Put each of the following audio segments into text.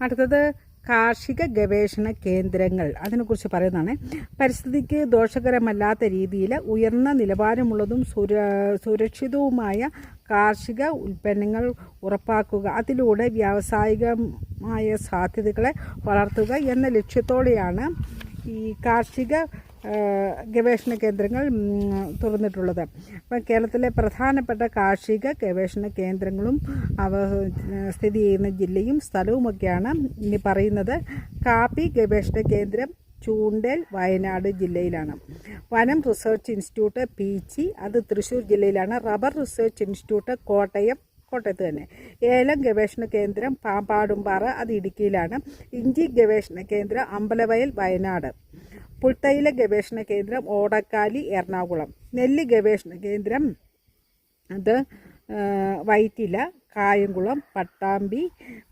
അടുത്തത് കാർഷിക ഗവേഷണ കേന്ദ്രങ്ങൾ. അതിനെക്കുറിച്ച് പറയുന്നതാണ്. പരിസ്ഥിതിക്ക് ദോഷകരമല്ലാത്ത രീതിയിൽ ഉയർന്ന നിലവാരമുള്ളതും സുരക്ഷിതവുമായ കാർഷിക ഉൽപ്പന്നങ്ങൾ ഉറപ്പാക്കുക, അതിലൂടെ വ്യാവസായികമായ സാധ്യതകളെ വളർത്തുക എന്ന ലക്ഷ്യത്തോടെയാണ് ഈ കാർഷിക ഗവേഷണ കേന്ദ്രങ്ങൾ തുറന്നിട്ടുള്ളത്. അപ്പം കേരളത്തിലെ പ്രധാനപ്പെട്ട കാർഷിക ഗവേഷണ കേന്ദ്രങ്ങളും അവ സ്ഥിതി ചെയ്യുന്ന ജില്ലയും സ്ഥലവുമൊക്കെയാണ് ഇനി പറയുന്നത്. കാപ്പി ഗവേഷണ കേന്ദ്രം ചൂണ്ടൽ വയനാട് ജില്ലയിലാണ്. വനം റിസർച്ച് ഇൻസ്റ്റിറ്റ്യൂട്ട് പീച്ചി, അത് തൃശ്ശൂർ ജില്ലയിലാണ്. റബ്ബർ റിസർച്ച് ഇൻസ്റ്റിറ്റ്യൂട്ട് കോട്ടയത്ത് തന്നെ. ഏലം ഗവേഷണ കേന്ദ്രം പാമ്പാടുംപാറ, അത് ഇടുക്കിയിലാണ്. ഇഞ്ചി ഗവേഷണ കേന്ദ്രം അമ്പലവയൽ വയനാട്. പുൽത്തൈല ഗവേഷണ കേന്ദ്രം ഓടക്കാലി എറണാകുളം. നെല്ല് ഗവേഷണ കേന്ദ്രം അത് വൈറ്റില, കായംകുളം, പട്ടാമ്പി,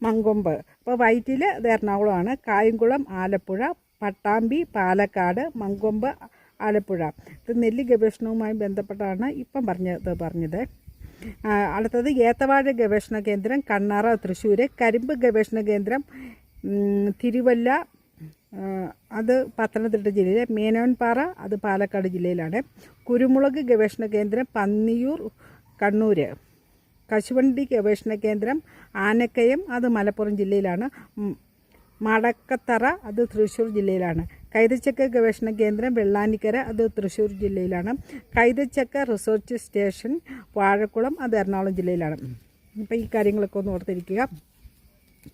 മങ്കൊമ്പ്. അപ്പോൾ വൈറ്റില അത് എറണാകുളമാണ്, കായംകുളം ആലപ്പുഴ, പട്ടാമ്പി പാലക്കാട്, മങ്കൊമ്പ് ആലപ്പുഴ. ഇത് നെല്ല് ഗവേഷണവുമായി ബന്ധപ്പെട്ടാണ് ഇപ്പം പറഞ്ഞത്. അടുത്തത് ഏത്തവാഴ ഗവേഷണ കേന്ദ്രം കണ്ണാറ തൃശ്ശൂർ. കരിമ്പ് ഗവേഷണ കേന്ദ്രം തിരുവല്ല, അത് പത്തനംതിട്ട ജില്ലയിലെ. മേനോൻപാറ, അത് പാലക്കാട് ജില്ലയിലാണ്. കുരുമുളക് ഗവേഷണ കേന്ദ്രം പന്നിയൂർ കണ്ണൂർ. കശുവണ്ടി ഗവേഷണ കേന്ദ്രം ആനക്കയം, അത് മലപ്പുറം ജില്ലയിലാണ്. മടക്കത്തറ, അത് തൃശ്ശൂർ ജില്ലയിലാണ്. കൈതച്ചക്ക ഗവേഷണ കേന്ദ്രം വെള്ളാനിക്കര, അത് തൃശ്ശൂർ ജില്ലയിലാണ്. കൈതച്ചക്ക റിസർച്ച് സ്റ്റേഷൻ വാഴക്കുളം, അത് എറണാകുളം ജില്ലയിലാണ്. അപ്പോൾ ഈ കാര്യങ്ങളൊക്കെ ഒന്ന് ഓർത്തിരിക്കുക.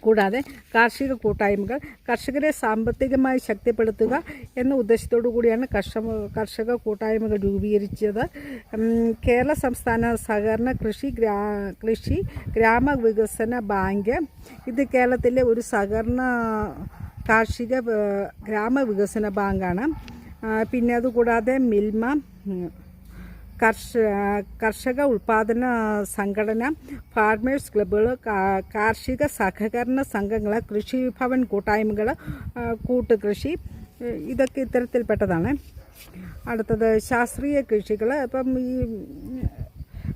കൂടാതെ കാർഷിക കൂട്ടായ്മകൾ കർഷകരെ സാമ്പത്തികമായി ശക്തിപ്പെടുത്തുക എന്ന ഉദ്ദേശത്തോടു കൂടിയാണ് കർഷക കൂട്ടായ്മകൾ രൂപീകരിച്ചത്. കേരള സംസ്ഥാന സഹകരണ കൃഷി ഗ്രാമവികസന ബാങ്ക്, ഇത് കേരളത്തിലെ ഒരു സഹകരണ കാർഷിക ഗ്രാമവികസന ബാങ്കാണ്. പിന്നെ അതുകൂടാതെ മിൽമ, കർഷക ഉൽപാദന സംഘടന, ഫാർമേഴ്സ് ക്ലബ്ബുകൾ, കാർഷിക സഹകരണ സംഘങ്ങൾ, കൃഷിഭവൻ കൂട്ടായ്മകൾ, കൂട്ടുകൃഷി, ഇതൊക്കെ ഇത്തരത്തിൽപ്പെട്ടതാണ്. അടുത്തത് ശാസ്ത്രീയ കൃഷികൾ. അപ്പം ഈ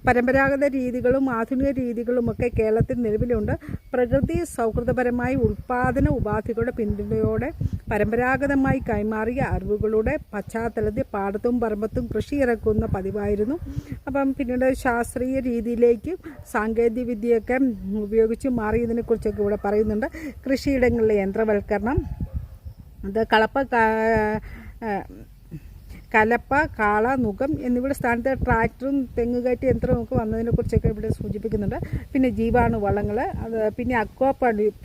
പരമ്പരാഗത രീതികളും ആധുനിക രീതികളുമൊക്കെ കേരളത്തിൽ നിലവിലുണ്ട്. പ്രകൃതി സൗഹൃദപരമായ ഉൽപാദന ഉപാധികളുടെ പിന്തുണയോടെ പരമ്പരാഗതമായി കൈമാറിയ അറിവുകളുടെ പശ്ചാത്തലത്തിൽ പാടത്തും പറമ്പത്തും കൃഷി ഇറക്കുന്ന പതിവായിരുന്നു. അപ്പം പിന്നീട് ശാസ്ത്രീയ രീതിയിലേക്ക് സാങ്കേതികവിദ്യയൊക്കെ ഉപയോഗിച്ച് മാറിയതിനെക്കുറിച്ചൊക്കെ ഇവിടെ പറയുന്നുണ്ട്. കൃഷിയിടങ്ങളിലെ യന്ത്രവൽക്കരണം, അത് കലപ്പ, കാള, നുകം എന്നിവയുടെ സ്ഥാനത്ത് ട്രാക്ടറും തെങ്ങുകയറ്റി യന്ത്രവും ഒക്കെ വന്നതിനെക്കുറിച്ചൊക്കെ ഇവിടെ സൂചിപ്പിക്കുന്നുണ്ട്. പിന്നെ ജീവാണു വളങ്ങൾ, അത് പിന്നെ അക്വാപോണിക്സ്